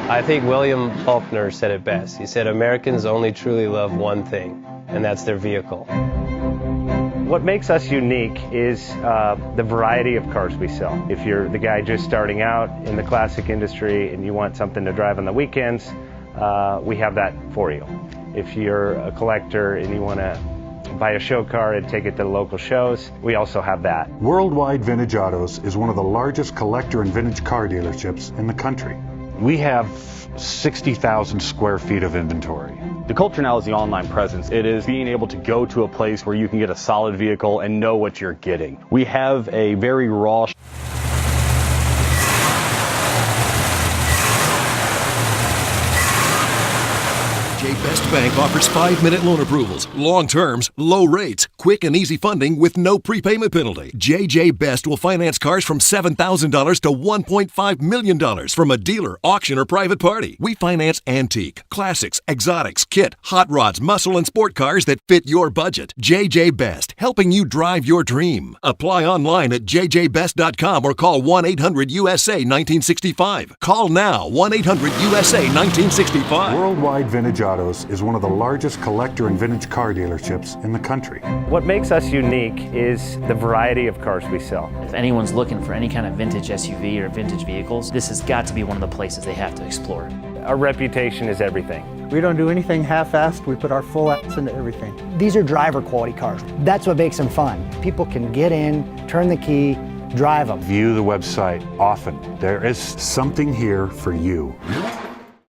I think William Faulkner said it best. He said, Americans only truly love one thing, and that's their vehicle. What makes us unique is the variety of cars we sell. If you're the guy just starting out in the classic industry and you want something to drive on the weekends, we have that for you. If you're a collector and you want to buy a show car and take it to the local shows, we also have that. Worldwide Vintage Autos is one of the largest collector and vintage car dealerships in the country. We have 60,000 square feet of inventory. The culture now is the online presence. It is being able to go to a place where you can get a solid vehicle and know what you're getting. We have a very raw JJ Best Bank offers 5-minute loan approvals, long terms, low rates, quick and easy funding with no prepayment penalty. JJ Best will finance cars from $7,000 to $1.5 million from a dealer, auction, or private party. We finance antique, classics, exotics, kit, hot rods, muscle, and sport cars that fit your budget. JJ Best, helping you drive your dream. Apply online at jjbest.com or call 1-800-USA-1965. Call now, 1-800-USA-1965. Worldwide Vintage Autos is one of the largest collector and vintage car dealerships in the country. What makes us unique is the variety of cars we sell. If anyone's looking for any kind of vintage SUV or vintage vehicles, this has got to be one of the places they have to explore. Our reputation is everything. We don't do anything half-assed. We put our full ass into everything. These are driver quality cars. That's what makes them fun. People can get in, turn the key, drive them. View the website often. There is Something here for you.